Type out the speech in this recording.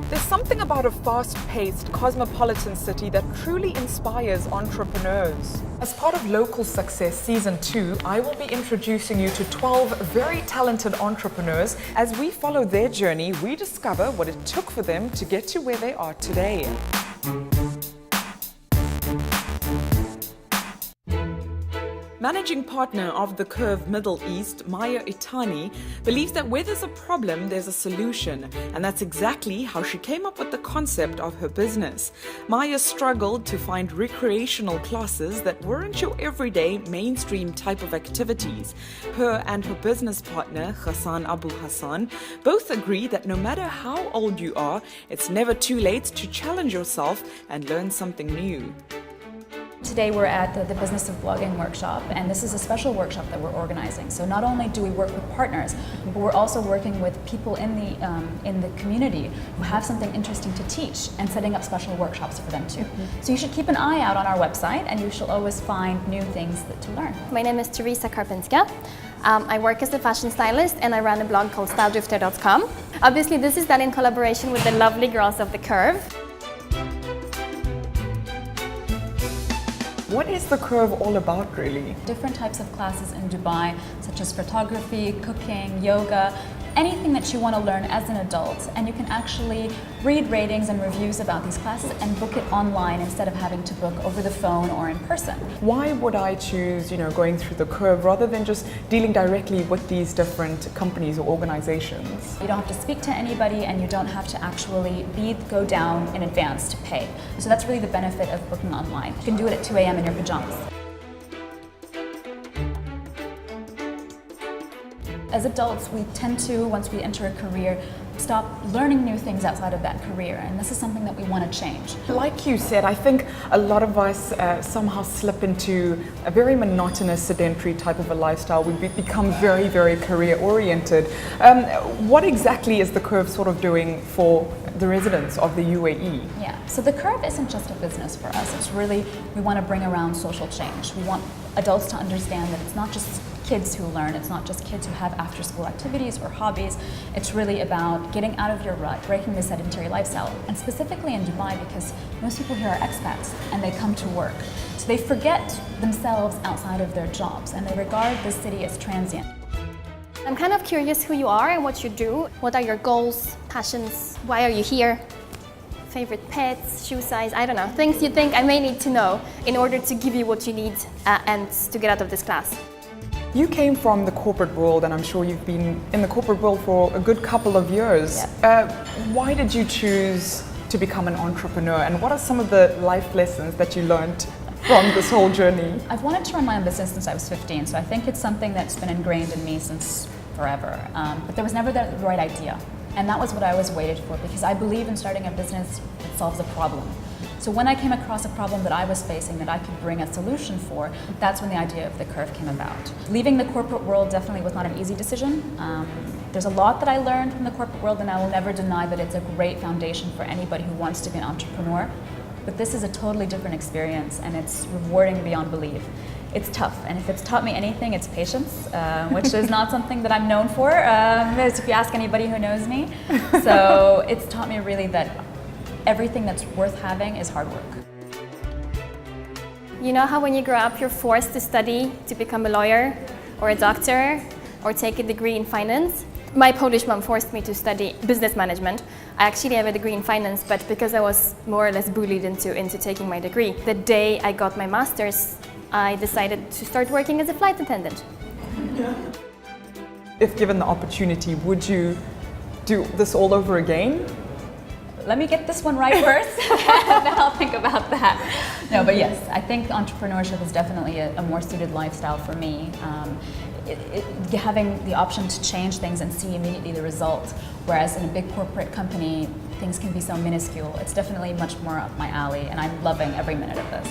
There's something about a fast-paced, cosmopolitan city that truly inspires entrepreneurs. As part of Local Success Season 2, I will be introducing you to 12 very talented entrepreneurs. As we follow their journey, we discover what it took for them to get to where they are today. Managing partner of The Curve Middle East, Maya Itani, believes that where there's a problem, there's a solution. And that's exactly how she came up with the concept of her business. Maya struggled to find recreational classes that weren't your everyday mainstream type of activities. Her and her business partner, Hassan Abu Hassan, both agree that no matter how old you are, it's never too late to challenge yourself and learn something new. Today we're at the Business of Blogging workshop, and this is a special workshop that we're organizing. So not only do we work with partners, but we're also working with people in the community who have something interesting to teach and setting up special workshops for them too. So you should keep an eye out on our website, and you shall always find new things to learn. My name is Teresa Karpinska. I work as a fashion stylist, and I run a blog called styledrifter.com. Obviously this is done in collaboration with the lovely girls of The Curve. What is The Curve all about, really? Different types of classes in Dubai, such as photography, cooking, yoga, anything that you want to learn as an adult. And you can actually read ratings and reviews about these classes and book it online instead of having to book over the phone or in person. Why would I choose, going through The Curve rather than just dealing directly with these different companies or organizations? You don't have to speak to anybody, and you don't have to actually go down in advance to pay. So that's really the benefit of booking online. You can do it at 2 a.m. in your pajamas. As adults, we tend to, once we enter a career, stop learning new things outside of that career, and this is something that we want to change. Like you said, I think a lot of us somehow slip into a very monotonous, sedentary type of a lifestyle. We become very, very career-oriented. What exactly is The Curve sort of doing for the residents of the UAE? Yeah, so The Curve isn't just a business for us. It's really, we want to bring around social change. We want adults to understand that it's not just kids who learn, it's not just kids who have after-school activities or hobbies. It's really about getting out of your rut, breaking the sedentary lifestyle, and specifically in Dubai, because most people here are expats and they come to work. So they forget themselves outside of their jobs, and they regard the city as transient. I'm kind of curious who you are and what you do. What are your goals, passions? Why are you here? Favorite pets, shoe size, I don't know. Things you think I may need to know in order to give you what you need and to get out of this class. You came from the corporate world, and I'm sure you've been in the corporate world for a good couple of years. Yeah. Why did you choose to become an entrepreneur, and what are some of the life lessons that you learned from this whole journey? I've wanted to run my own business since I was 15, so I think it's something that's been ingrained in me since forever. But there was never the right idea, and that was what I always waited for, because I believe in starting a business that solves a problem. So when I came across a problem that I was facing that I could bring a solution for, that's when the idea of The Curve came about. Leaving the corporate world definitely was not an easy decision. There's a lot that I learned from the corporate world, and I will never deny that it's a great foundation for anybody who wants to be an entrepreneur. But this is a totally different experience, and it's rewarding beyond belief. It's tough, and if it's taught me anything, it's patience, which is not something that I'm known for, as if you ask anybody who knows me. So it's taught me really that everything that's worth having is hard work. You know how when you grow up you're forced to study to become a lawyer or a doctor or take a degree in finance? My Polish mom forced me to study business management. I actually have a degree in finance, but because I was more or less bullied into taking my degree, the day I got my master's, I decided to start working as a flight attendant. If given the opportunity, would you do this all over again? Let me get this one right first, then I'll think about that. No, but yes, I think entrepreneurship is definitely a more suited lifestyle for me. Having the option to change things and see immediately the result, whereas in a big corporate company, things can be so minuscule. It's definitely much more up my alley, and I'm loving every minute of this.